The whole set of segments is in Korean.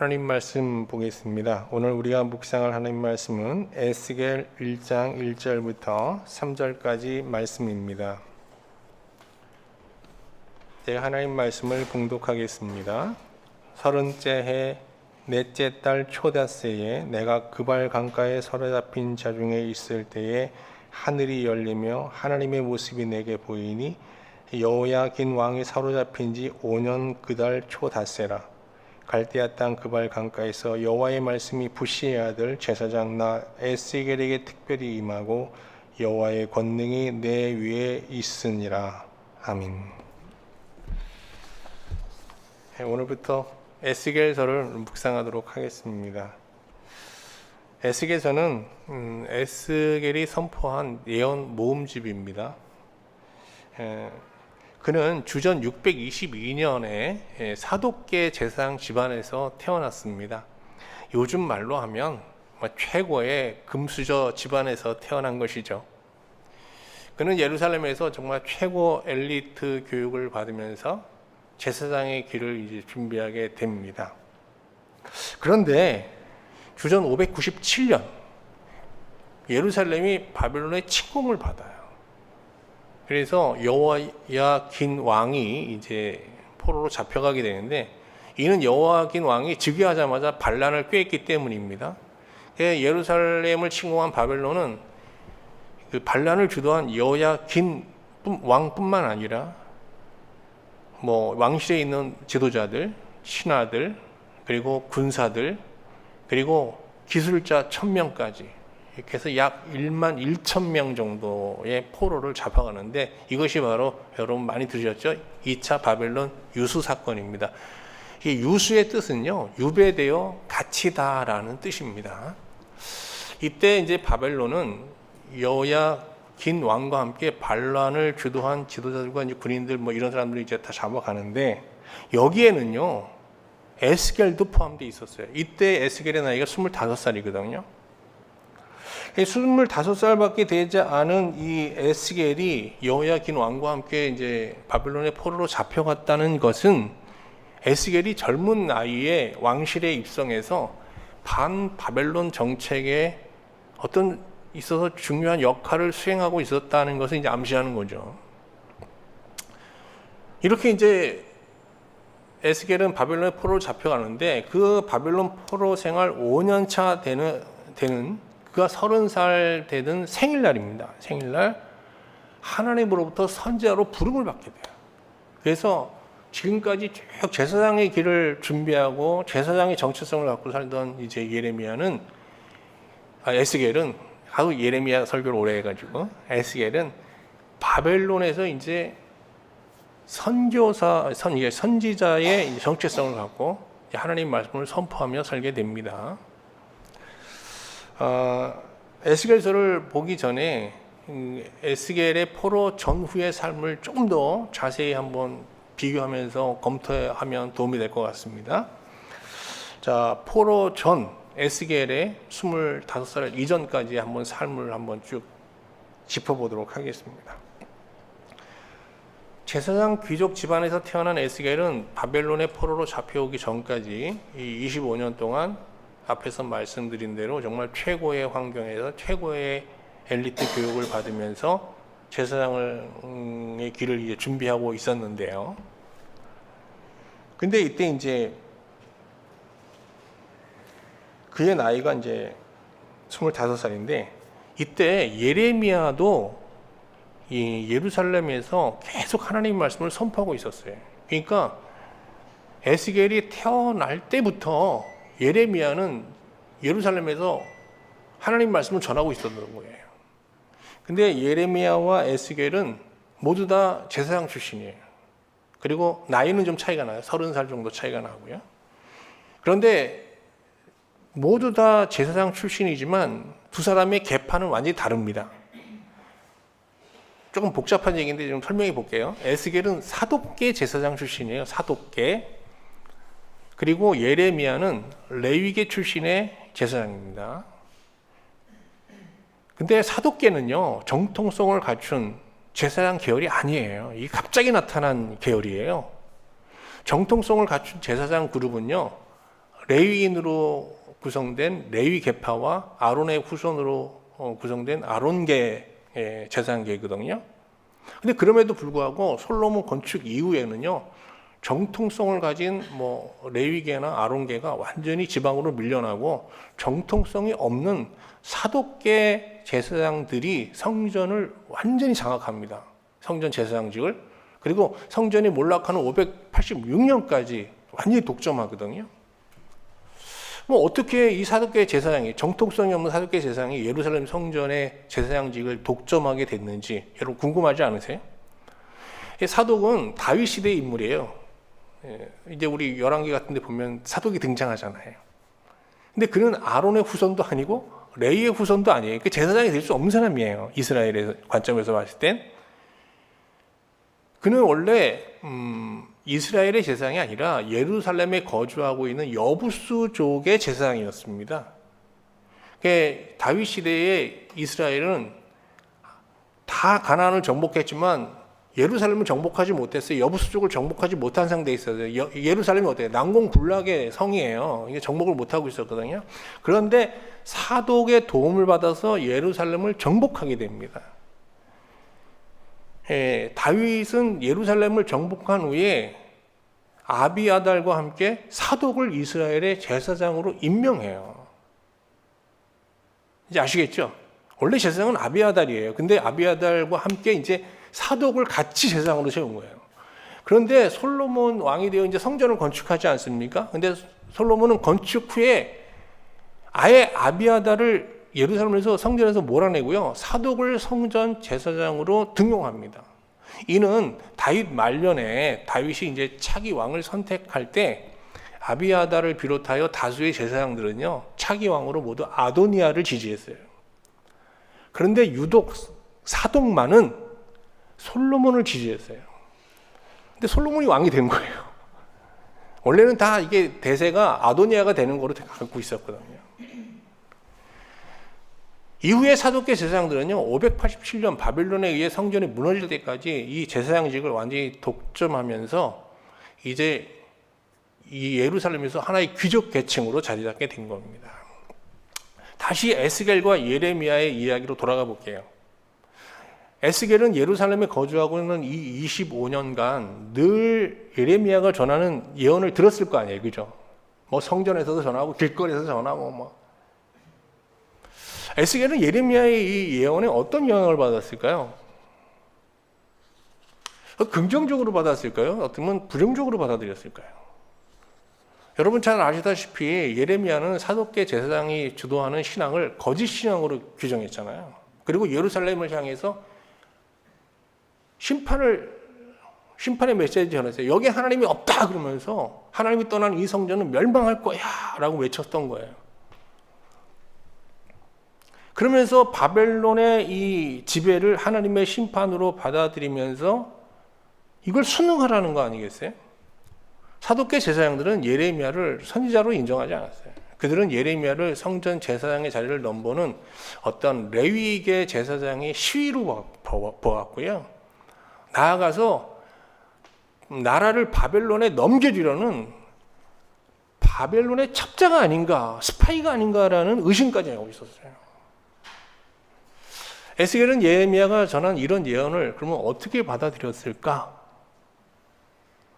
하나님 말씀 보겠습니다. 오늘 우리가 묵상할 하나님 말씀은 에스겔 1장 1절부터 3절까지 말씀입니다. 제가 하나님 말씀을 봉독하겠습니다. 30째 해 넷째 달 초닷새에 내가 그발 강가에 사로잡힌 자 중에 있을 때에 하늘이 열리며 하나님의 모습이 내게 보이니 여호야긴 왕이 사로잡힌 지 5년 그달 초닷새라. 갈대아 땅 그발 강가에서 여호와의 말씀이 부시의 아들 제사장 나 에스겔에게 특별히 임하고 여호와의 권능이 내 위에 있으니라. 아멘. 오늘부터 에스겔서를 묵상하도록 하겠습니다. 에스겔서는 에스겔이 선포한 예언 모음집입니다. 그는 주전 622년에 사독계 제사장 집안에서 태어났습니다. 요즘 말로 하면 최고의 금수저 집안에서 태어난 것이죠. 그는 예루살렘에서 정말 최고 엘리트 교육을 받으면서 제사장의 길을 이제 준비하게 됩니다. 그런데 주전 597년 예루살렘이 바벨론의 침공을 받아요. 그래서 여호야긴 왕이 이제 포로로 잡혀가게 되는데, 이는 여호야긴 왕이 즉위하자마자 반란을 꾀했기 때문입니다. 예루살렘을 침공한 바벨론은 그 반란을 주도한 여호야긴 왕뿐만 아니라 왕실에 있는 지도자들, 신하들, 그리고 군사들, 그리고 기술자 1000명까지 이렇게 해서 약 1만 1천 정도의 포로를 잡아가는데, 이것이 바로 여러분 많이 들으셨죠? 2차 바벨론 유수 사건입니다. 이 유수의 뜻은요, 유배되어 갇히다라는 뜻입니다. 이때 이제 바벨론은 여호야긴 왕과 함께 반란을 주도한 지도자들과 이제 군인들 이런 사람들이 이제 다 잡아가는데, 여기에는요 에스겔도 포함되어 있었어요. 이때 에스겔의 나이가 25살이거든요. 25살밖에 되지 않은 이 에스겔이 여호야긴 왕과 함께 이제 바벨론의 포로로 잡혀갔다는 것은 에스겔이 젊은 나이에 왕실에 입성해서 반 바벨론 정책에 어떤 있어서 중요한 역할을 수행하고 있었다는 것을 이제 암시하는 거죠. 이렇게 이제 에스겔은 바벨론의 포로로 잡혀가는데, 그 바벨론 포로 생활 5년 차 되는 그가 30살 되는 생일날입니다. 생일날 하나님으로부터 선지자로 부름을 받게 돼요. 그래서 지금까지 쭉 제사장의 길을 준비하고 제사장의 정체성을 갖고 살던 이제 에스겔은 하도 예레미야 설교를 오래 해가지고 에스겔은 바벨론에서 이제 선지자의 정체성을 갖고 하나님 말씀을 선포하며 살게 됩니다. 에스겔서를 보기 전에 에스겔의 포로 전후의 삶을 조금 더 자세히 한번 비교하면서 검토하면 도움이 될 것 같습니다. 자, 포로 전 에스겔의 25살 이전까지 한번 삶을 한번 쭉 짚어보도록 하겠습니다. 제사장 귀족 집안에서 태어난 에스겔은 바벨론의 포로로 잡혀오기 전까지 이 25년 동안 앞에서 말씀드린 대로 정말 최고의 환경에서 최고의 엘리트 교육을 받으면서 제사장의 길을 이제 준비하고 있었는데요. 근데 이때 이제 그의 나이가 이제 25살인데, 이때 예레미야도 이 예루살렘에서 계속 하나님 말씀을 선포하고 있었어요. 그러니까 에스겔이 태어날 때부터 예레미야는 예루살렘에서 하나님 말씀을 전하고 있었던 거예요. 근데 예레미야와 에스겔은 모두 다 제사장 출신이에요. 그리고 나이는 좀 차이가 나요. 30살 정도 차이가 나고요. 그런데 모두 다 제사장 출신이지만 두 사람의 계파는 완전히 다릅니다. 조금 복잡한 얘기인데 좀 설명해 볼게요. 에스겔은 사독계 제사장 출신이에요. 사독계. 그리고 예레미야는 레위계 출신의 제사장입니다. 근데 사독계는요, 정통성을 갖춘 제사장 계열이 아니에요. 이게 갑자기 나타난 계열이에요. 정통성을 갖춘 제사장 그룹은요, 레위인으로 구성된 레위 계파와 아론의 후손으로 구성된 아론계 제사장계거든요. 근데 그럼에도 불구하고 솔로몬 건축 이후에는요, 정통성을 가진 레위계나 아론계가 완전히 지방으로 밀려나고 정통성이 없는 사독계 제사장들이 성전을 완전히 장악합니다. 성전 제사장직을. 그리고 성전이 몰락하는 586년까지 완전히 독점하거든요. 어떻게 이 사독계 제사장이, 정통성이 없는 사독계 제사장이 예루살렘 성전의 제사장직을 독점하게 됐는지 여러분 궁금하지 않으세요? 사독은 다윗 시대의 인물이에요. 이제 우리 열왕기 같은 데 보면 사독이 등장하잖아요. 근데 그는 아론의 후손도 아니고 레위의 후손도 아니에요. 그 제사장이 될 수 없는 사람이에요. 이스라엘의 관점에서 봤을 땐. 그는 원래 이스라엘의 제사장이 아니라 예루살렘에 거주하고 있는 여부수족의 제사장이었습니다. 다윗 시대의 이스라엘은 다 가나안을 정복했지만 예루살렘을 정복하지 못했어요. 여부수족을 정복하지 못한 상태에 있어요. 예루살렘이 어때요? 난공불락의 성이에요. 이게 정복을 못하고 있었거든요. 그런데 사독의 도움을 받아서 예루살렘을 정복하게 됩니다. 다윗은 예루살렘을 정복한 후에 아비아달과 함께 사독을 이스라엘의 제사장으로 임명해요. 이제 아시겠죠? 원래 제사장은 아비아달이에요. 근데 아비아달과 함께 이제 사독을 같이 제사장으로 세운 거예요. 그런데 솔로몬 왕이 되어 이제 성전을 건축하지 않습니까? 근데 솔로몬은 건축 후에 아예 아비아달을 예루살렘에서 성전에서 몰아내고요, 사독을 성전 제사장으로 등용합니다. 이는 다윗 말년에 다윗이 이제 차기 왕을 선택할 때 아비아달을 비롯하여 다수의 제사장들은요, 차기 왕으로 모두 아도니아를 지지했어요. 그런데 유독 사독만은 솔로몬을 지지했어요. 근데 솔로몬이 왕이 된 거예요. 원래는 다 이게 대세가 아도니아가 되는 거로 갖고 있었거든요. 이후에 사독계 제사장들은요, 587년 바빌론에 의해 성전이 무너질 때까지 이 제사장직을 완전히 독점하면서 이제 이 예루살렘에서 하나의 귀족 계층으로 자리 잡게 된 겁니다. 다시 에스겔과 예레미야의 이야기로 돌아가 볼게요. 에스겔은 예루살렘에 거주하고 있는 이 25년간 늘 예레미야가 전하는 예언을 들었을 거 아니에요, 그죠? 성전에서도 전하고 길거리에서 전하고 에스겔은 예레미야의 이 예언에 어떤 영향을 받았을까요? 긍정적으로 받았을까요? 어쩌면 부정적으로 받아들였을까요? 여러분 잘 아시다시피 예레미야는 사독계 제사장이 주도하는 신앙을 거짓 신앙으로 규정했잖아요. 그리고 예루살렘을 향해서 심판의 메시지 전했어요. 여기 하나님이 없다 그러면서 하나님이 떠난 이 성전은 멸망할 거야 라고 외쳤던 거예요. 그러면서 바벨론의 이 지배를 하나님의 심판으로 받아들이면서 이걸 순응하라는 거 아니겠어요? 사독계 제사장들은 예레미야를 선지자로 인정하지 않았어요. 그들은 예레미야를 성전 제사장의 자리를 넘보는 어떤 레위계 제사장의 시위로 보았고요. 나아가서 나라를 바벨론에 넘겨주려는 바벨론의 첩자가 아닌가, 스파이가 아닌가라는 의심까지 하고 있었어요. 에스겔은 예레미야가 전한 이런 예언을 그러면 어떻게 받아들였을까?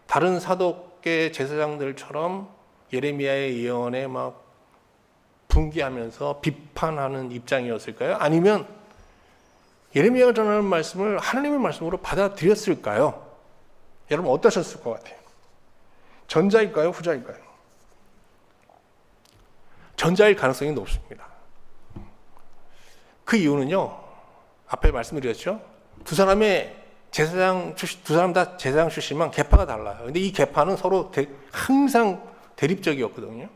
다른 사독계 제사장들처럼 예레미야의 예언에 막 분개하면서 비판하는 입장이었을까요? 아니면 예레미야가 전하는 말씀을 하나님의 말씀으로 받아들였을까요? 여러분 어떠셨을 것 같아요? 전자일까요? 후자일까요? 전자일 가능성이 높습니다. 그 이유는요, 앞에 말씀드렸죠? 두 사람 다 제사장 출신만 계파가 달라요. 근데 이 계파는 서로 항상 대립적이었거든요.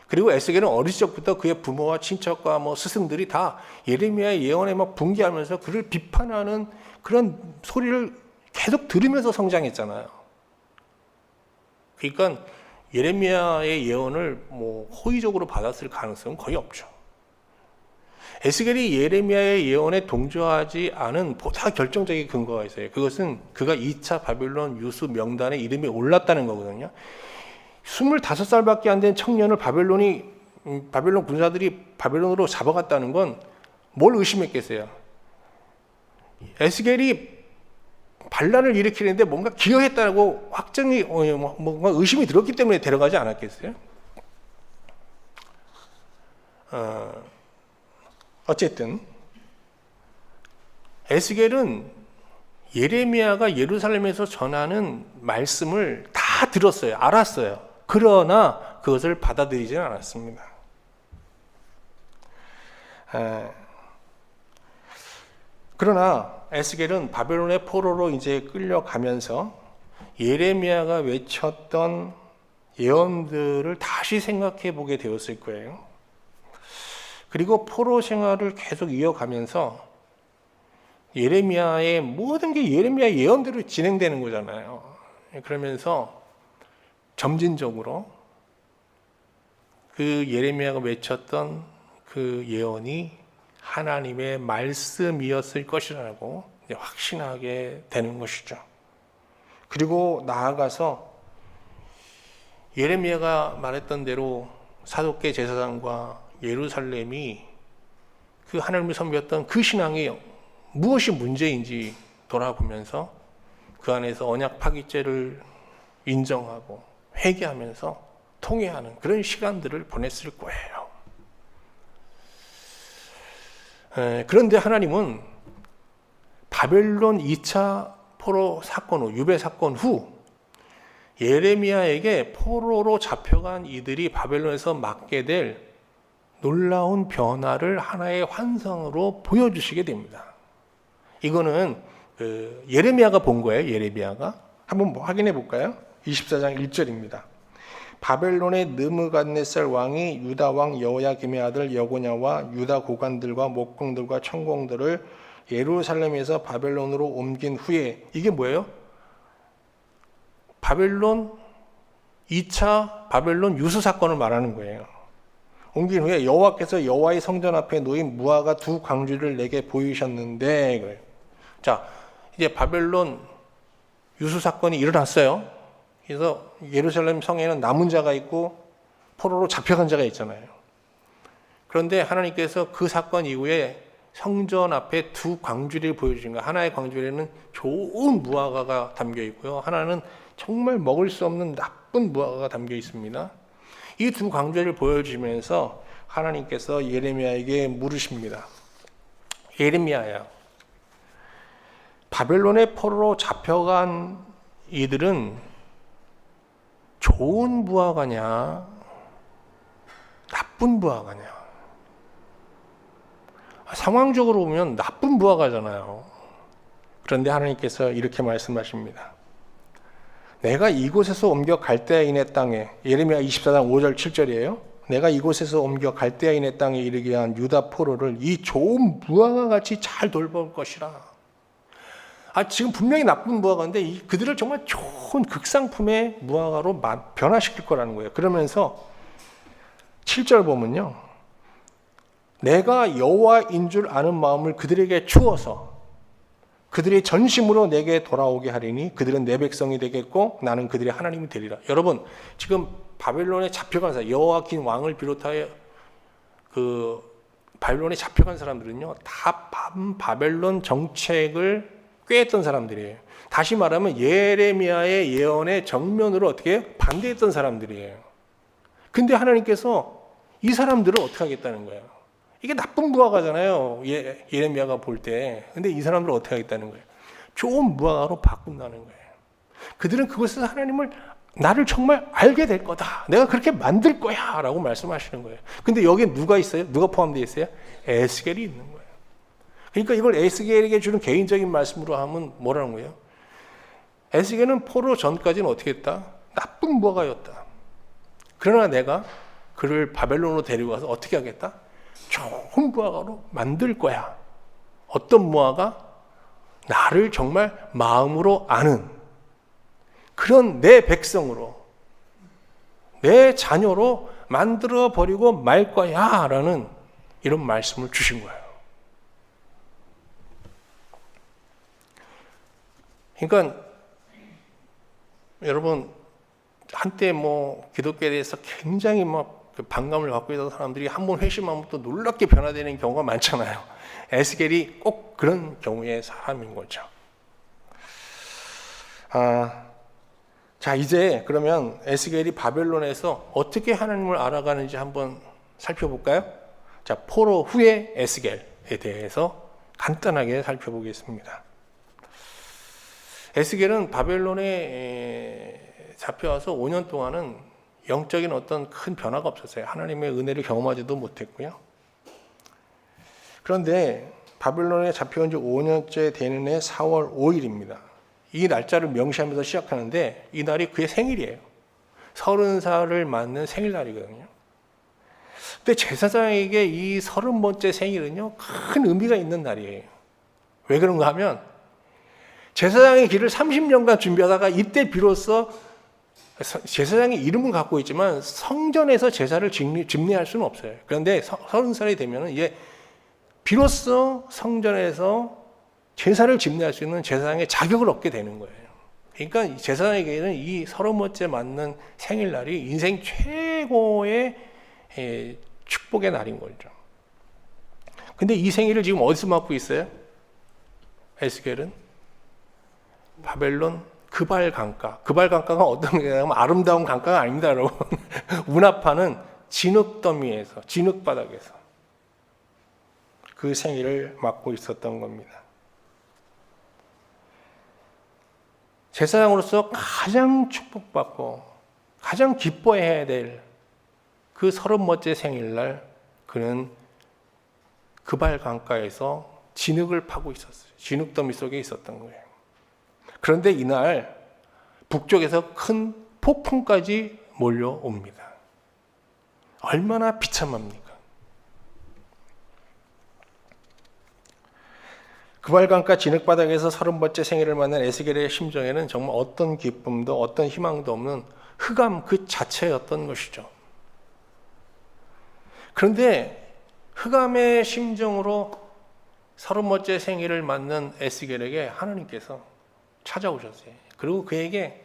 그리고 에스겔은 어릴 적부터 그의 부모와 친척과 스승들이 다 예레미야의 예언에 막 분개하면서 그를 비판하는 그런 소리를 계속 들으면서 성장했잖아요. 그러니까 예레미야의 예언을 호의적으로 받았을 가능성은 거의 없죠. 에스겔이 예레미야의 예언에 동조하지 않은 보다 결정적인 근거가 있어요. 그것은 그가 2차 바빌론 유수 명단에 이름이 올랐다는 거거든요. 25살밖에 안 된 청년을 바벨론 군사들이 바벨론으로 잡아갔다는 건 뭘 의심했겠어요? 에스겔이 반란을 일으키는데 뭔가 기여했다고 확정이 뭔가 의심이 들었기 때문에 데려가지 않았겠어요? 어쨌든 에스겔은 예레미야가 예루살렘에서 전하는 말씀을 다 들었어요. 알았어요. 그러나 그것을 받아들이지는 않았습니다. 그러나 에스겔은 바벨론의 포로로 이제 끌려가면서 예레미야가 외쳤던 예언들을 다시 생각해 보게 되었을 거예요. 그리고 포로 생활을 계속 이어가면서 예레미야의 모든 게 예레미야 예언대로 진행되는 거잖아요. 그러면서 점진적으로 그 예레미야가 외쳤던 그 예언이 하나님의 말씀이었을 것이라고 확신하게 되는 것이죠. 그리고 나아가서 예레미야가 말했던 대로 사독계 제사장과 예루살렘이 그 하나님을 섬겼던 그 신앙이 무엇이 문제인지 돌아보면서 그 안에서 언약 파기죄를 인정하고 회개하면서 통회하는 그런 시간들을 보냈을 거예요. 그런데 하나님은 바벨론 2차 포로 사건 후, 유배 사건 후 예레미야에게 포로로 잡혀간 이들이 바벨론에서 맞게 될 놀라운 변화를 하나의 환상으로 보여주시게 됩니다. 이거는 예레미야가 본 거예요. 예레미야가 한번 확인해 볼까요? 24장 1절입니다. 바벨론의 느부갓네살 왕이 유다 왕 여호야김의 아들 여고냐와 유다 고관들과 목공들과 천공들을 예루살렘에서 바벨론으로 옮긴 후에, 이게 뭐예요? 바벨론 2차 바벨론 유수 사건을 말하는 거예요. 옮긴 후에 여호와께서 여호와의 성전 앞에 놓인 무화과 두 광주를 내게 보이셨는데, 자, 이제 바벨론 유수 사건이 일어났어요. 그래서 예루살렘 성에는 남은 자가 있고 포로로 잡혀간 자가 있잖아요. 그런데 하나님께서 그 사건 이후에 성전 앞에 두 광주리를 보여주신 거예요. 하나의 광주리에는 좋은 무화과가 담겨 있고요. 하나는 정말 먹을 수 없는 나쁜 무화과가 담겨 있습니다. 이 두 광주리를 보여주면서 하나님께서 예레미야에게 물으십니다. 예레미야야, 바벨론의 포로로 잡혀간 이들은 좋은 무화과냐, 나쁜 무화과냐? 상황적으로 보면 나쁜 무화과잖아요. 그런데 하나님께서 이렇게 말씀하십니다. 내가 이곳에서 옮겨 갈대아인의 땅에, 예레미야 24장 5절 7절이에요. 내가 이곳에서 옮겨 갈대아인의 땅에 이르게 한 유다 포로를 이 좋은 무화과 같이 잘 돌볼 것이라. 지금 분명히 나쁜 무화과인데 그들을 정말 좋은 극상품의 무화과로 변화시킬 거라는 거예요. 그러면서 7절 보면요, 내가 여호와인 줄 아는 마음을 그들에게 주어서 그들의 전심으로 내게 돌아오게 하리니 그들은 내 백성이 되겠고 나는 그들의 하나님이 되리라. 여러분, 지금 바벨론에 잡혀간 사람, 여호와긴 왕을 비롯하여 그 바벨론에 잡혀간 사람들은요, 다 바벨론 정책을 꾀했던 사람들이에요. 다시 말하면 예레미야의 예언의 정면으로 어떻게 반대했던 사람들이에요. 근데 하나님께서 이 사람들을 어떻게 하겠다는 거예요? 이게 나쁜 무화과잖아요. 예레미야가 볼 때. 근데 이 사람들을 어떻게 하겠다는 거예요? 좋은 무화과로 바꾼다는 거예요. 그들은 그것에서 하나님을, 나를 정말 알게 될 거다. 내가 그렇게 만들 거야. 라고 말씀하시는 거예요. 근데 여기에 누가 있어요? 누가 포함되어 있어요? 에스겔이 있는 거예요. 그러니까 이걸 에스겔에게 주는 개인적인 말씀으로 하면 뭐라는 거예요? 에스겔은 포로 전까지는 어떻게 했다? 나쁜 무화과였다. 그러나 내가 그를 바벨론으로 데리고 가서 어떻게 하겠다? 좋은 무화과로 만들 거야. 어떤 무화과? 나를 정말 마음으로 아는 그런 내 백성으로, 내 자녀로 만들어 버리고 말 거야 라는 이런 말씀을 주신 거예요. 그러니까 여러분, 한때 뭐 기독교에 대해서 굉장히 막 반감을 갖고 있던 사람들이 한번 회심하면 또 놀랍게 변화되는 경우가 많잖아요. 에스겔이 꼭 그런 경우의 사람인 거죠. 자, 이제 그러면 에스겔이 바벨론에서 어떻게 하나님을 알아가는지 한번 살펴볼까요? 자, 포로 후의 에스겔에 대해서 간단하게 살펴보겠습니다. 에스겔은 바벨론에 잡혀와서 5년 동안은 영적인 어떤 큰 변화가 없었어요. 하나님의 은혜를 경험하지도 못했고요. 그런데 바벨론에 잡혀온 지 5년째 되는 해 4월 5일입니다. 이 날짜를 명시하면서 시작하는데 이 날이 그의 생일이에요. 30살을 맞는 생일날이거든요. 근데 제사장에게 이 30번째 생일은요, 큰 의미가 있는 날이에요. 왜 그런가 하면 제사장의 길을 30년간 준비하다가 이때 비로소 제사장의 이름은 갖고 있지만 성전에서 제사를 집례할 수는 없어요. 그런데 30살이 되면 이제 비로소 성전에서 제사를 집례할 수 있는 제사장의 자격을 얻게 되는 거예요. 그러니까 제사장에게는 이 30번째 맞는 생일날이 인생 최고의 축복의 날인 거죠. 근데 이 생일을 지금 어디서 맞고 있어요? 에스겔은 바벨론 그발 강가. 그발 강가가 어떤 게냐면 아름다운 강가가 아닙니다, 여러분. 운하파는 진흙더미에서, 진흙바닥에서 그 생일을 맞고 있었던 겁니다. 제사장으로서 가장 축복받고 가장 기뻐해야 될 그 30번째 생일날 그는 그발 강가에서 진흙을 파고 있었어요. 진흙더미 속에 있었던 거예요. 그런데 이날 북쪽에서 큰 폭풍까지 몰려옵니다. 얼마나 비참합니까? 그발강가 진흙바닥에서 30번째 생일을 맞는 에스겔의 심정에는 정말 어떤 기쁨도 어떤 희망도 없는 흑암 그 자체였던 것이죠. 그런데 흑암의 심정으로 30번째 생일을 맞는 에스겔에게 하나님께서 찾아오셨어요. 그리고 그에게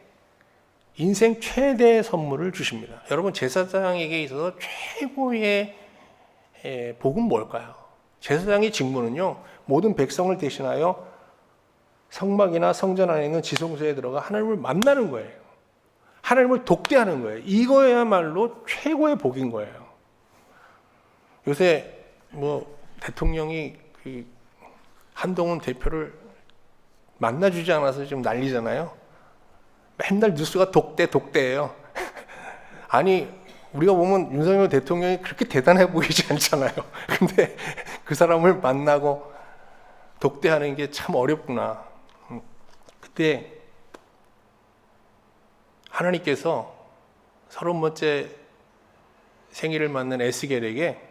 인생 최대의 선물을 주십니다. 여러분, 제사장에게 있어서 최고의 복은 뭘까요? 제사장의 직무는요, 모든 백성을 대신하여 성막이나 성전 안에 있는 지성소에 들어가 하나님을 만나는 거예요. 하나님을 독대하는 거예요. 이거야말로 최고의 복인 거예요. 요새 뭐 대통령이 그 한동훈 대표를 만나주지 않아서 지금 난리잖아요. 맨날 뉴스가 독대예요. 아니, 우리가 보면 윤석열 대통령이 그렇게 대단해 보이지 않잖아요. 근데 그 사람을 만나고 독대하는 게 참 어렵구나. 그때 하나님께서 30번째 생일을 맞는 에스겔에게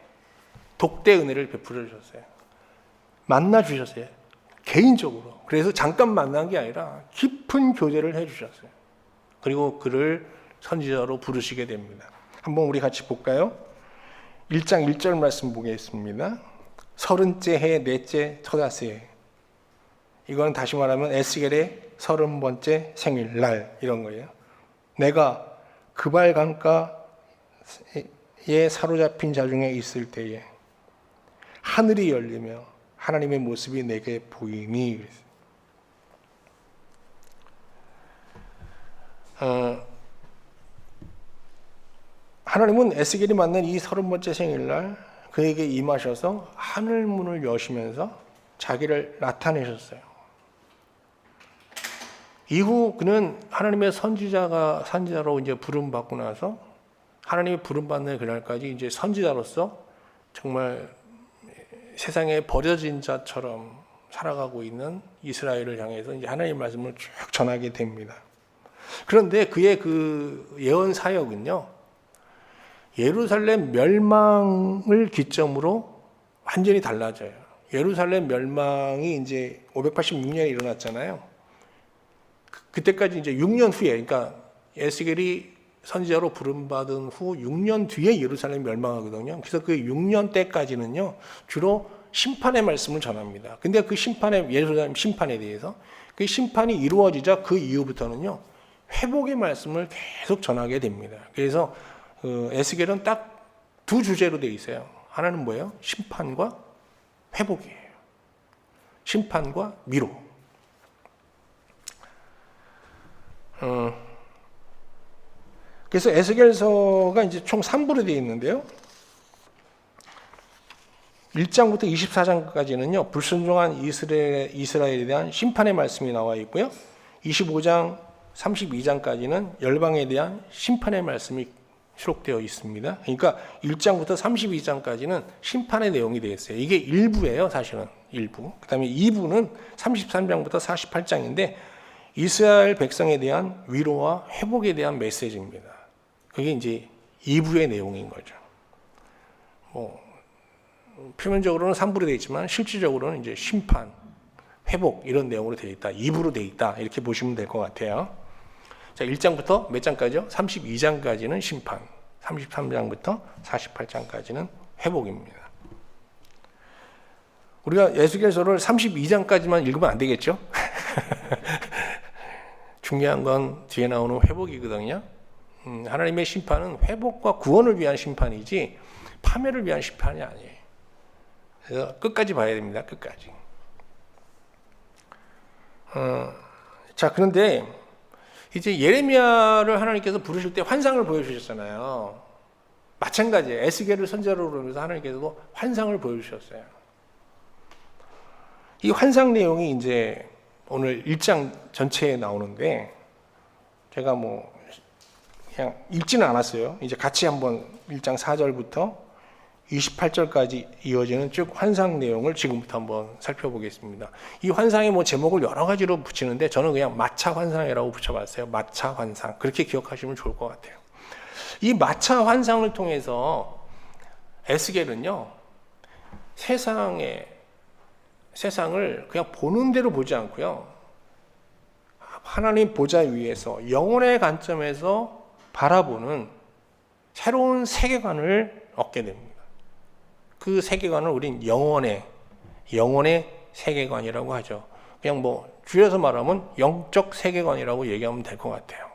독대 은혜를 베풀어 주셨어요. 만나 주셨어요. 개인적으로. 그래서 잠깐 만난 게 아니라 깊은 교제를 해 주셨어요. 그리고 그를 선지자로 부르시게 됩니다. 한번 우리 같이 볼까요? 1장 1절 말씀 보겠습니다. 30째 해 넷째 첫아세. 이건 다시 말하면 에스겔의 30번째 생일날 이런 거예요. 내가 그발 강가에 사로잡힌 자 중에 있을 때에 하늘이 열리며 하나님의 모습이 내게 보이니. 하나님은 에스겔이 맞는 이 30번째 생일날 그에게 임하셔서 하늘 문을 여시면서 자기를 나타내셨어요. 이후 그는 하나님의 선지자로 이제 부름 받고 나서 하나님의 부름 받는 그날까지 이제 선지자로서 정말 세상에 버려진 자처럼 살아가고 있는 이스라엘을 향해서 이제 하나님의 말씀을 쭉 전하게 됩니다. 그런데 그의 그 예언 사역은요, 예루살렘 멸망을 기점으로 완전히 달라져요. 예루살렘 멸망이 이제 586년에 일어났잖아요. 그때까지 이제 6년 후에, 그러니까 에스겔이 선지자로 부름받은 후 6년 뒤에 예루살렘이 멸망하거든요. 그래서 그 6년 때까지는요, 주로 심판의 말씀을 전합니다. 근데 그 예루살렘 심판에 대해서 그 심판이 이루어지자 그 이후부터는요, 회복의 말씀을 계속 전하게 됩니다. 그래서 에스겔은 딱 두 주제로 되어 있어요. 하나는 뭐예요? 심판과 회복이에요. 심판과 위로. 그래서 에스겔서가 이제 총 3부로 되어 있는데요. 1장부터 24장까지는요, 불순종한 이스라엘에 대한 심판의 말씀이 나와 있고요. 25장, 32장까지는 열방에 대한 심판의 말씀이 수록되어 있습니다. 그러니까 1장부터 32장까지는 심판의 내용이 되어 있어요. 이게 1부예요, 사실은. 1부. 그 다음에 2부는 33장부터 48장인데, 이스라엘 백성에 대한 위로와 회복에 대한 메시지입니다. 그게 이제 2부의 내용인 거죠. 표면적으로는 3부로 되어 있지만 실질적으로는 이제 심판, 회복 이런 내용으로 되어 있다. 2부로 되어 있다. 이렇게 보시면 될 것 같아요. 자, 1장부터 몇 장까지요? 32장까지는 심판, 33장부터 48장까지는 회복입니다. 우리가 에스겔서를 32장까지만 읽으면 안 되겠죠? 중요한 건 뒤에 나오는 회복이거든요. 하나님의 심판은 회복과 구원을 위한 심판이지 파멸을 위한 심판이 아니에요. 그래서 끝까지 봐야 됩니다. 끝까지. 자, 그런데 이제 예레미야를 하나님께서 부르실 때 환상을 보여주셨잖아요. 마찬가지예요. 에스겔을 선지자로 부르면서 하나님께서도 환상을 보여주셨어요. 이 환상 내용이 이제 오늘 1장 전체에 나오는데 제가 그냥 읽지는 않았어요. 이제 같이 한번 1장 4절부터 28절까지 이어지는 쭉 환상 내용을 지금부터 한번 살펴보겠습니다. 이 환상의 제목을 여러 가지로 붙이는데 저는 그냥 마차 환상이라고 붙여봤어요. 마차 환상. 그렇게 기억하시면 좋을 것 같아요. 이 마차 환상을 통해서 에스겔은요, 세상을 그냥 보는 대로 보지 않고요, 하나님 보좌 위에서 영혼의 관점에서 바라보는 새로운 세계관을 얻게 됩니다. 그 세계관을 우린 영혼의 세계관이라고 하죠. 그냥 줄여서 말하면 영적 세계관이라고 얘기하면 될 것 같아요.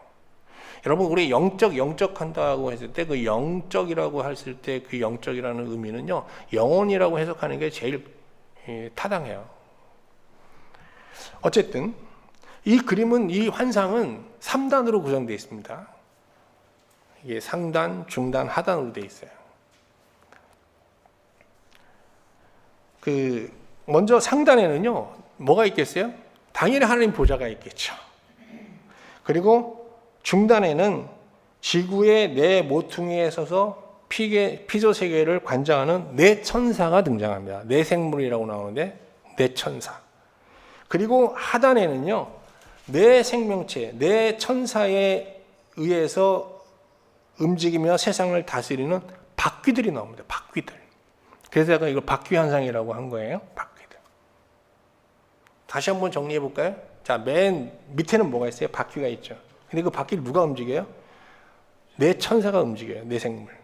여러분, 우리 영적 한다고 했을 때 그 영적이라고 했을 때 그 영적이라는 의미는요, 영혼이라고 해석하는 게 제일 타당해요. 어쨌든 이 환상은 3단으로 구성되어 있습니다. 이게 상단, 중단, 하단으로 되어 있어요. 먼저 상단에는요, 뭐가 있겠어요? 당연히 하나님 보좌가 있겠죠. 그리고 중단에는 지구의 네 모퉁이에 서서 피조 세계를 관장하는 네 천사가 등장합니다. 네 생물이라고 나오는데 네 천사. 그리고 하단에는요, 네 생명체, 네 천사에 의해서 움직이며 세상을 다스리는 바퀴들이 나옵니다. 바퀴들. 그래서 제가 이걸 바퀴 현상이라고 한 거예요. 바퀴들. 다시 한번 정리해 볼까요? 자, 맨 밑에는 뭐가 있어요? 바퀴가 있죠. 근데 그 바퀴를 누가 움직여요? 네 천사가 움직여요. 네 생물.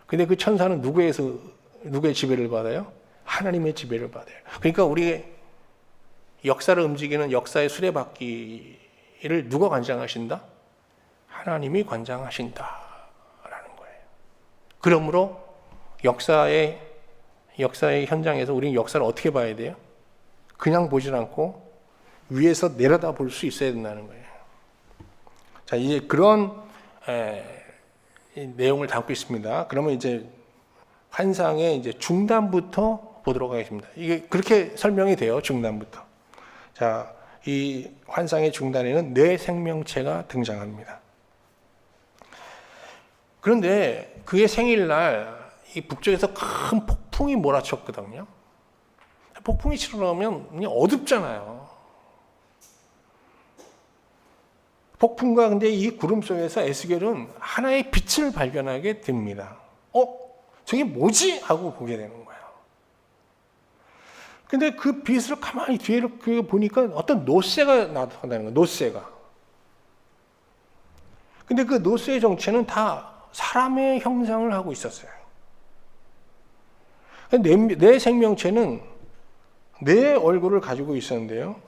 근데 그 천사는 누구의 지배를 받아요? 하나님의 지배를 받아요. 그러니까 우리 역사를 움직이는 역사의 수레바퀴를 누가 관장하신다? 하나님이 관장하신다라는 거예요. 그러므로 역사의 현장에서 우리는 역사를 어떻게 봐야 돼요? 그냥 보질 않고 위에서 내려다 볼 수 있어야 된다는 거예요. 자, 이제 그런 내용을 담고 있습니다. 그러면 이제 환상의 이제 중단부터 보도록 하겠습니다. 이게 그렇게 설명이 돼요. 중단부터. 자, 이 환상의 중단에는 네 생명체가 등장합니다. 그런데 그의 생일날 이 북쪽에서 큰 폭풍이 몰아쳤거든요. 폭풍이 치러나오면 그냥 어둡잖아요. 폭풍과 근데 이 구름 속에서 에스겔은 하나의 빛을 발견하게 됩니다. 저게 뭐지? 하고 보게 되는 거예요. 근데 그 빛을 가만히 뒤에 이렇게 보니까 어떤 노새가 나타나는 거예요. 노새가. 근데 그 노새의 정체는 다 사람의 형상을 하고 있었어요. 내 생명체는 내 얼굴을 가지고 있었는데요.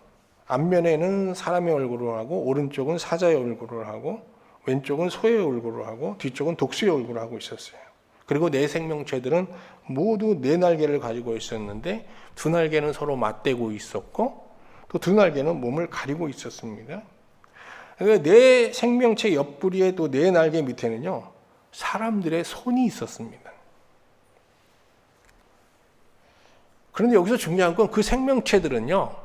앞면에는 사람의 얼굴을 하고 오른쪽은 사자의 얼굴을 하고 왼쪽은 소의 얼굴을 하고 뒤쪽은 독수리의 얼굴을 하고 있었어요. 그리고 네 생명체들은 모두 네 날개를 가지고 있었는데 두 날개는 서로 맞대고 있었고 또 두 날개는 몸을 가리고 있었습니다. 그러니까 네 생명체 옆구리에 또 네 날개 밑에는요 사람들의 손이 있었습니다. 그런데 여기서 중요한 건 그 생명체들은요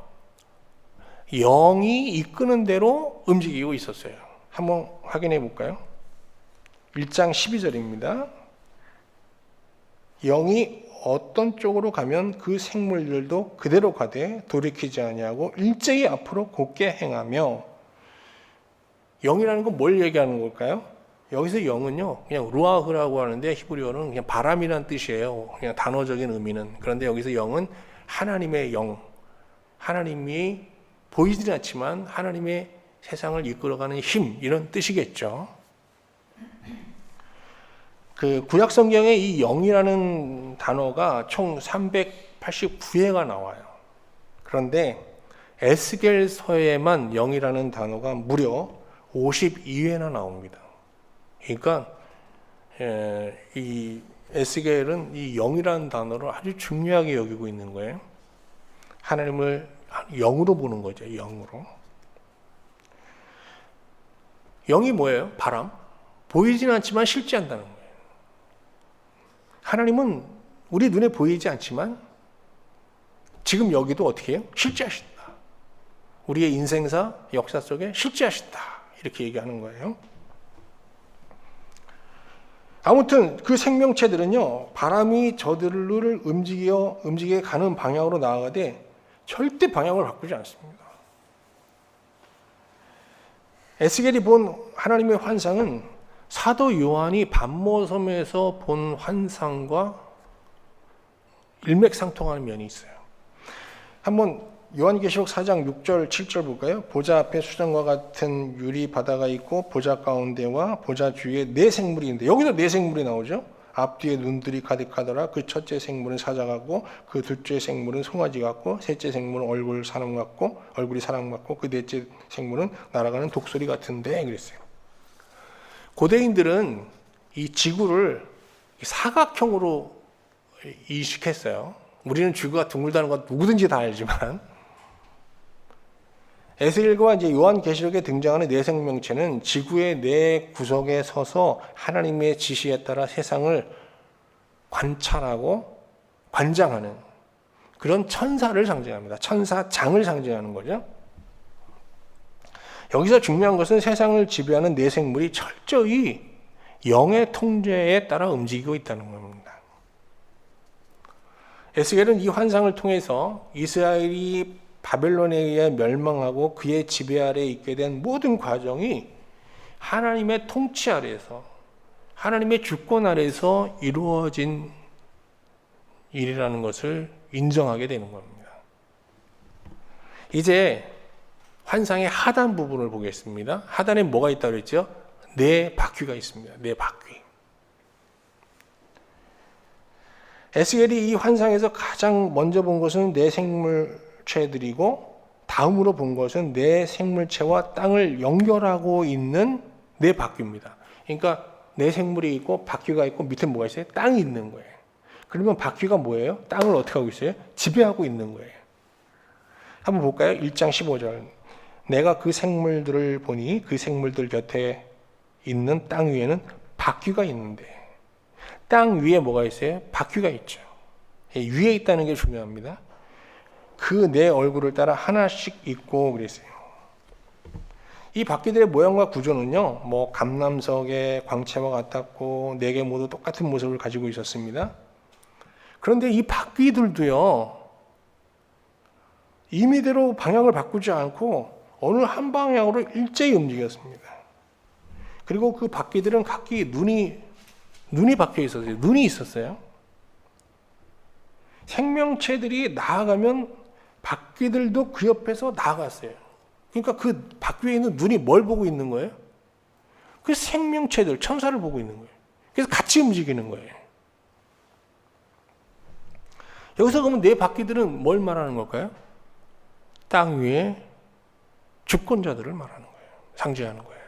영이 이끄는 대로 움직이고 있었어요. 한번 확인해 볼까요? 1장 12절입니다. 영이 어떤 쪽으로 가면 그 생물들도 그대로 가되 돌이키지 아니하고 일제히 앞으로 곧게 행하며. 영이라는 건 뭘 얘기하는 걸까요? 여기서 영은요 그냥 루아흐라고 하는데 히브리어는 그냥 바람이란 뜻이에요. 그냥 단어적인 의미는. 그런데 여기서 영은 하나님의 영, 하나님이 보이지는 않지만 하나님의 세상을 이끌어가는 힘, 이런 뜻이겠죠. 그 구약 성경에 이 영이라는 단어가 총 389회가 나와요. 그런데 에스겔서에만 영이라는 단어가 무려 52회나 나옵니다. 그러니까 이 에스겔은 이 영이라는 단어를 아주 중요하게 여기고 있는 거예요. 하나님을 영으로 보는 거죠. 영으로. 영이 뭐예요? 바람. 보이지는 않지만 실제한다는 거예요. 하나님은 우리 눈에 보이지 않지만 지금 여기도 어떻게 해요? 실제하신다. 우리의 인생사, 역사 속에 실제하신다. 이렇게 얘기하는 거예요. 아무튼 그 생명체들은요, 바람이 저들을 움직여 가는 방향으로 나아가되 절대 방향을 바꾸지 않습니다. 에스겔이 본 하나님의 환상은 사도 요한이 반모섬에서 본 환상과 일맥상통하는 면이 있어요. 한번 요한계시록 4장 6절 7절 볼까요? 보좌 앞에 수정과 같은 유리 바다가 있고 보좌 가운데와 보좌 주위에 네 생물이 있는데 여기도 네 생물이 나오죠. 앞뒤에 눈들이 가득하더라. 그 첫째 생물은 사자 같고 그 둘째 생물은 송아지 같고 셋째 생물은 얼굴이 사람 같고 그 넷째 생물은 날아가는 독수리 같은데 그랬어요. 고대인들은 이 지구를 사각형으로 이식했어요. 우리는 지구가 둥글다는 건 누구든지 다 알지만 에스겔과 이제 요한계시록에 등장하는 네 생명체는 지구의 네 구석에 서서 하나님의 지시에 따라 세상을 관찰하고 관장하는 그런 천사를 상징합니다. 천사장을 상징하는 거죠. 여기서 중요한 것은 세상을 지배하는 네 생물이 철저히 영의 통제에 따라 움직이고 있다는 겁니다. 에스겔은 이 환상을 통해서 이스라엘이 바벨론에 의해 멸망하고 그의 지배 아래에 있게 된 모든 과정이 하나님의 통치 아래에서, 하나님의 주권 아래에서 이루어진 일이라는 것을 인정하게 되는 겁니다. 이제 환상의 하단 부분을 보겠습니다. 하단에 뭐가 있다고 그랬죠? 네 바퀴가 있습니다. 네 바퀴. 에스겔이 이 환상에서 가장 먼저 본 것은 네 생물체들이고 다음으로 본 것은 네 생물체와 땅을 연결하고 있는 네 바퀴입니다. 그러니까 네 생물이 있고 바퀴가 있고 밑에 뭐가 있어요? 땅이 있는 거예요. 그러면 바퀴가 뭐예요? 땅을 어떻게 하고 있어요? 지배하고 있는 거예요. 한번 볼까요? 1장 15절. 내가 그 생물들을 보니 그 생물들 곁에 있는 땅 위에는 바퀴가 있는데 땅 위에 뭐가 있어요? 바퀴가 있죠. 위에 있다는 게 중요합니다. 그 네 얼굴을 따라 하나씩 있고 그랬어요. 이 바퀴들의 모양과 구조는요, 뭐 감람석의 광채와 같았고 네 개 모두 똑같은 모습을 가지고 있었습니다. 그런데 이 바퀴들도요, 임의대로 방향을 바꾸지 않고 어느 한 방향으로 일제히 움직였습니다. 그리고 그 바퀴들은 각기 눈이 박혀 있었어요. 눈이 있었어요. 생명체들이 나아가면 바퀴들도 그 옆에서 나아갔어요. 그러니까 그 바퀴에 있는 눈이 뭘 보고 있는 거예요? 그 생명체들, 천사를 보고 있는 거예요. 그래서 같이 움직이는 거예요. 여기서 그러면 네 바퀴들은 뭘 말하는 걸까요? 땅 위에 주권자들을 말하는 거예요. 상징하는 거예요.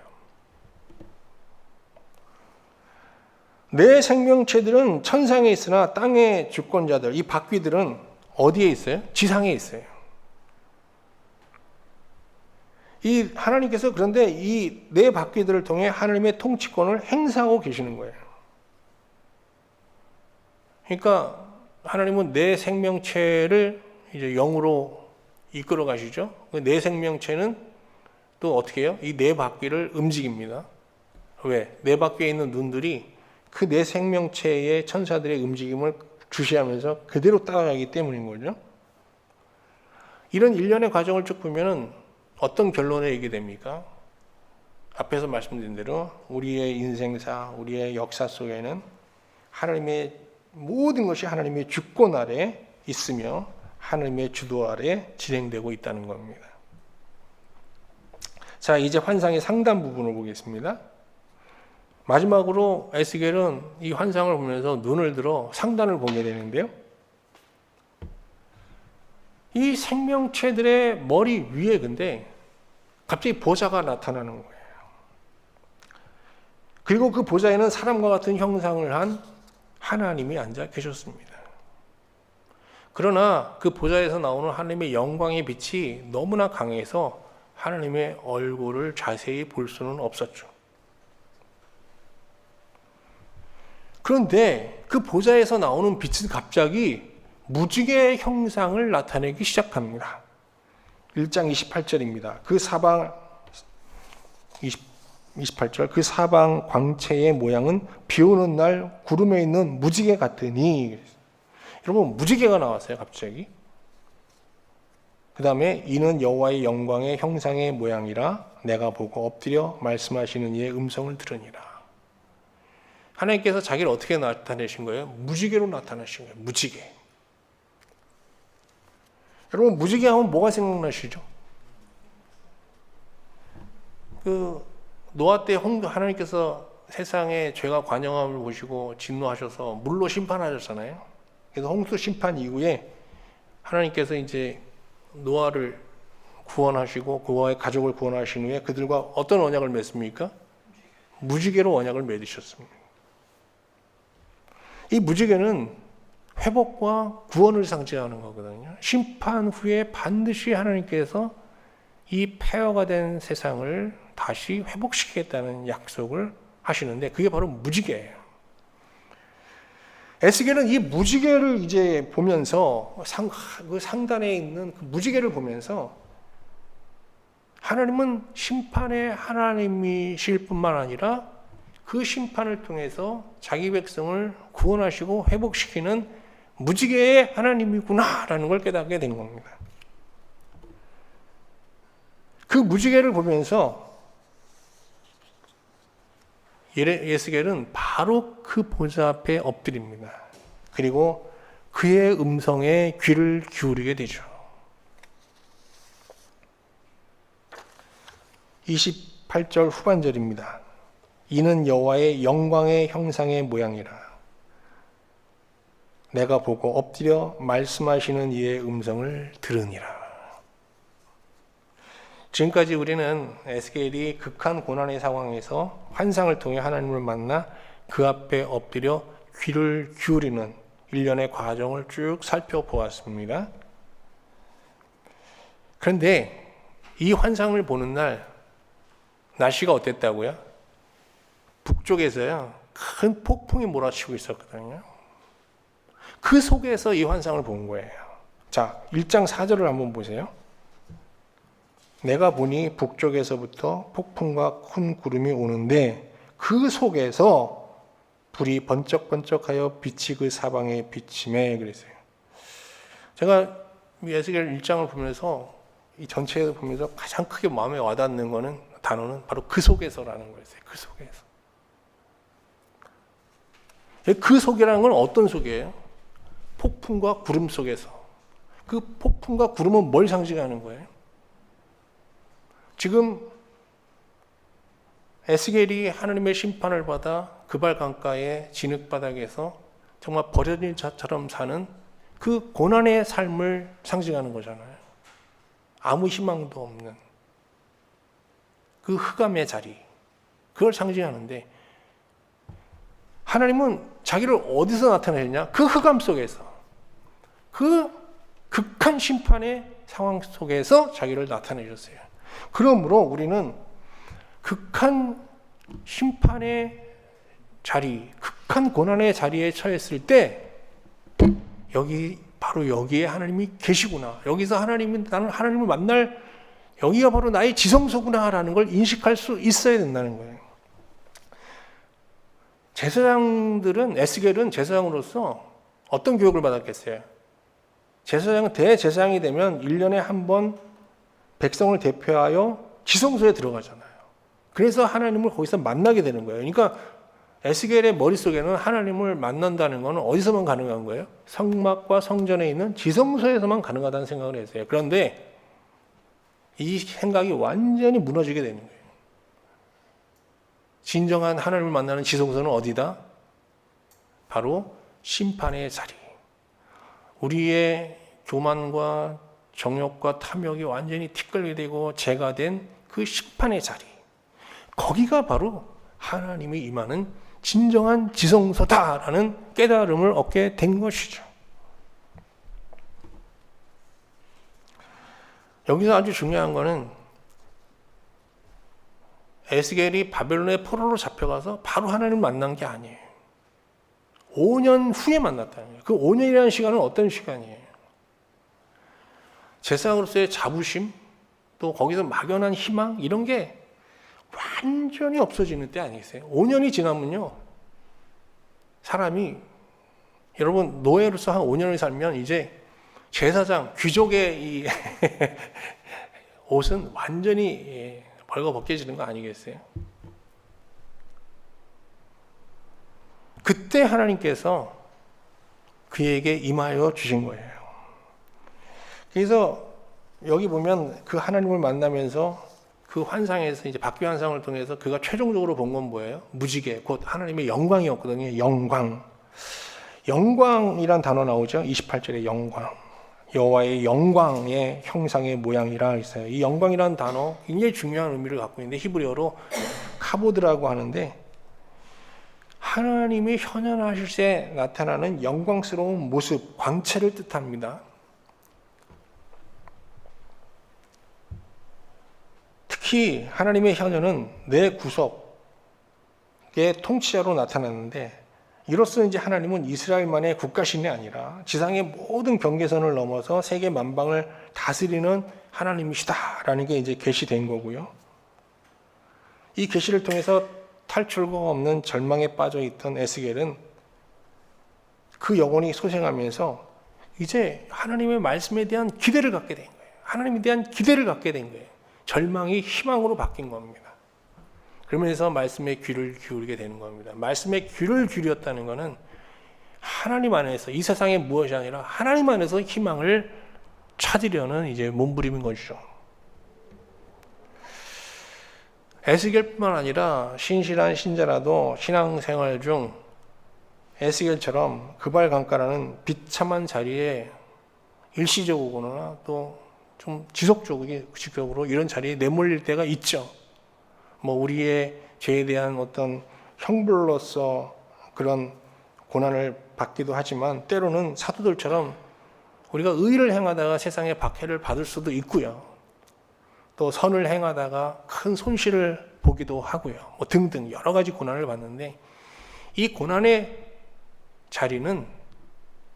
내 생명체들은 천상에 있으나 땅의 주권자들, 이 바퀴들은 어디에 있어요? 지상에 있어요. 이 하나님께서 그런데 이 네 바퀴들을 통해 하나님의 통치권을 행사하고 계시는 거예요. 그러니까 하나님은 내 생명체를 이제 영으로 이끌어 가시죠. 내 생명체는 또 어떻게 해요? 이 네 바퀴를 움직입니다. 왜? 네 바퀴에 있는 눈들이 그 내 생명체의 천사들의 움직임을 주시하면서 그대로 따라가기 때문인 거죠. 이런 일련의 과정을 쭉 보면은 어떤 결론에 이르게 됩니까? 앞에서 말씀드린 대로 우리의 인생사, 우리의 역사 속에는 하나님의 모든 것이 하나님의 주권 아래 있으며 하나님의 주도 아래 진행되고 있다는 겁니다. 자, 이제 환상의 상단 부분을 보겠습니다. 마지막으로 에스겔은 이 환상을 보면서 눈을 들어 상단을 보게 되는데요. 이 생명체들의 머리 위에 근데 갑자기 보좌가 나타나는 거예요. 그리고 그 보좌에는 사람과 같은 형상을 한 하나님이 앉아 계셨습니다. 그러나 그 보좌에서 나오는 하나님의 영광의 빛이 너무나 강해서 하나님의 얼굴을 자세히 볼 수는 없었죠. 그런데 그 보좌에서 나오는 빛은 갑자기 무지개의 형상을 나타내기 시작합니다. 1장 28절입니다. 그 사방 28절 그 사방 광채의 모양은 비 오는 날 구름에 있는 무지개 같으니. 여러분, 무지개가 나왔어요, 갑자기. 그 다음에 이는 여호와의 영광의 형상의 모양이라 내가 보고 엎드려 말씀하시는 이의 음성을 들으니라. 하나님께서 자기를 어떻게 나타내신 거예요? 무지개로 나타나신 거예요. 무지개. 여러분, 무지개 하면 뭐가 생각나시죠? 그 노아 때 하나님께서 세상에 죄가 관영함을 보시고 진노하셔서 물로 심판하셨잖아요. 그래서 홍수 심판 이후에 하나님께서 이제 노아를 구원하시고 그와의 가족을 구원하신 후에 그들과 어떤 언약을 맺습니까? 무지개로 언약을 맺으셨습니다. 이 무지개는 회복과 구원을 상징하는 거거든요. 심판 후에 반드시 하나님께서 이 폐허가 된 세상을 다시 회복시키겠다는 약속을 하시는데 그게 바로 무지개예요. 에스겔은 이 무지개를 이제 보면서 그 상단에 있는 그 무지개를 보면서 하나님은 심판의 하나님이실 뿐만 아니라 그 심판을 통해서 자기 백성을 구원하시고 회복시키는 무지개의 하나님이구나라는 걸 깨닫게 된 겁니다. 그 무지개를 보면서 에스겔은 바로 그 보좌 앞에 엎드립니다. 그리고 그의 음성에 귀를 기울이게 되죠. 28절 후반절입니다. 이는 여호와의 영광의 형상의 모양이라 내가 보고 엎드려 말씀하시는 이의 음성을 들으니라. 지금까지 우리는 에스겔이 극한 고난의 상황에서 환상을 통해 하나님을 만나 그 앞에 엎드려 귀를 기울이는 일련의 과정을 쭉 살펴보았습니다. 그런데 이 환상을 보는 날 날씨가 어땠다고요? 북쪽에서요 큰 폭풍이 몰아치고 있었거든요. 그 속에서 이 환상을 본 거예요. 자, 1장 4절을 한번 보세요. 내가 보니 북쪽에서부터 폭풍과 큰 구름이 오는데 그 속에서 불이 번쩍번쩍하여 빛이 그 사방에 비치매 그랬어요. 제가 에스겔 1장을 보면서 이 전체를 보면서 가장 크게 마음에 와닿는 거는 단어는 바로 그 속에서라는 거였어요. 그 속에서. 그 속이라는 건 어떤 속이에요? 폭풍과 구름 속에서. 그 폭풍과 구름은 뭘 상징하는 거예요? 지금 에스겔이 하나님의 심판을 받아 그발 강가의 진흙바닥에서 정말 버려진 자처럼 사는 그 고난의 삶을 상징하는 거잖아요. 아무 희망도 없는. 그 흑암의 자리, 그걸 상징하는데, 하나님은 자기를 어디서 나타내셨냐? 그 흑암 속에서, 그 극한 심판의 상황 속에서 자기를 나타내셨어요. 그러므로 우리는 극한 심판의 자리, 극한 고난의 자리에 처했을 때 바로 여기에 하나님이 계시구나. 여기서 나는 하나님을 만날, 여기가 바로 나의 지성소구나라는 걸 인식할 수 있어야 된다는 거예요. 제사장들은, 에스겔은 제사장으로서 어떤 교육을 받았겠어요? 제사장은 대제사장이 되면 1년에 한 번 백성을 대표하여 지성소에 들어가잖아요. 그래서 하나님을 거기서 만나게 되는 거예요. 그러니까 에스겔의 머릿속에는 하나님을 만난다는 것은 어디서만 가능한 거예요? 성막과 성전에 있는 지성소에서만 가능하다는 생각을 했어요. 그런데 이 생각이 완전히 무너지게 되는 거예요. 진정한 하나님을 만나는 지성소는 어디다? 바로 심판의 자리. 우리의 교만과 정욕과 탐욕이 완전히 티끌게 되고 죄가 된 그 심판의 자리. 거기가 바로 하나님이 임하는 진정한 지성소다라는 깨달음을 얻게 된 것이죠. 여기서 아주 중요한 거는 에스겔이 바벨론의 포로로 잡혀가서 바로 하나님을 만난 게 아니에요. 5년 후에 만났다는 거예요. 그 5년이라는 시간은 어떤 시간이에요? 제사장으로서의 자부심, 또 거기서 막연한 희망, 이런 게 완전히 없어지는 때 아니겠어요? 5년이 지나면요, 사람이, 여러분 노예로서 한 5년을 살면 이제 제사장, 귀족의 이 옷은 완전히 벌거벗겨지는 거 아니겠어요? 그때 하나님께서 그에게 임하여 주신 거예요. 그래서 여기 보면 그 하나님을 만나면서 그 환상에서, 이제 바퀴 환상을 통해서 그가 최종적으로 본 건 뭐예요? 무지개, 곧 하나님의 영광이었거든요. 영광. 영광이란 단어 나오죠. 28절에 영광. 여호와의 영광의 형상의 모양이라 있어요. 이 영광이라는 단어 굉장히 중요한 의미를 갖고 있는데, 히브리어로 카보드라고 하는데, 하나님이 현현하실 때 나타나는 영광스러운 모습, 광채를 뜻합니다. 특히 하나님의 현현은 내 구속의 통치자로 나타났는데, 이로써 이제 하나님은 이스라엘만의 국가신이 아니라 지상의 모든 경계선을 넘어서 세계 만방을 다스리는 하나님이시다라는 게 이제 계시된 거고요. 이 계시를 통해서 탈출구가 없는 절망에 빠져 있던 에스겔은 그 영혼이 소생하면서 이제 하나님의 말씀에 대한 기대를 갖게 된 거예요. 하나님에 대한 기대를 갖게 된 거예요. 절망이 희망으로 바뀐 겁니다. 그러면서 말씀에 귀를 기울이게 되는 겁니다. 말씀에 귀를 기울였다는 것은 하나님 안에서, 이 세상에 무엇이 아니라 하나님 안에서 희망을 찾으려는 이제 몸부림인 것이죠. 에스겔뿐만 아니라 신실한 신자라도 신앙생활 중 에스겔처럼 그발강가라는 비참한 자리에 일시적으로나 또 좀 지속적으로 이런 자리에 내몰릴 때가 있죠. 뭐 우리의 죄에 대한 어떤 형벌로서 그런 고난을 받기도 하지만, 때로는 사도들처럼 우리가 의를 행하다가 세상의 박해를 받을 수도 있고요. 또 선을 행하다가 큰 손실을 보기도 하고요. 뭐 등등 여러 가지 고난을 받는데, 이 고난의 자리는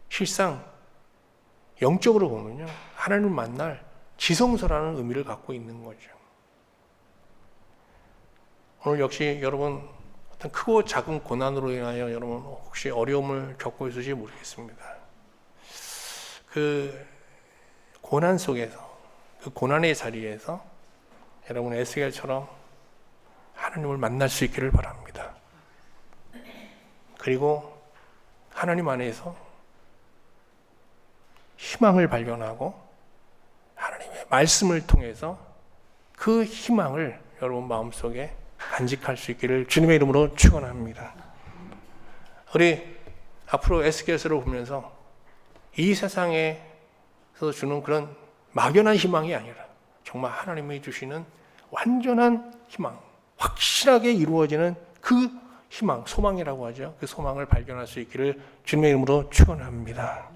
실상 영적으로 보면요, 하나님을 만날 지성소라는 의미를 갖고 있는 거죠. 오늘 역시 여러분 어떤 크고 작은 고난으로 인하여 여러분 혹시 어려움을 겪고 있을지 모르겠습니다. 그 고난 속에서, 그 고난의 자리에서 여러분 에스겔처럼 하나님을 만날 수 있기를 바랍니다. 그리고 하나님 안에서 희망을 발견하고 하나님의 말씀을 통해서 그 희망을 여러분 마음속에 간직할 수 있기를 주님의 이름으로 축원합니다. 우리 앞으로 에스겔서를 보면서 이 세상에서 주는 그런 막연한 희망이 아니라 정말 하나님이 주시는 완전한 희망, 확실하게 이루어지는 그 희망, 소망이라고 하죠. 그 소망을 발견할 수 있기를 주님의 이름으로 축원합니다.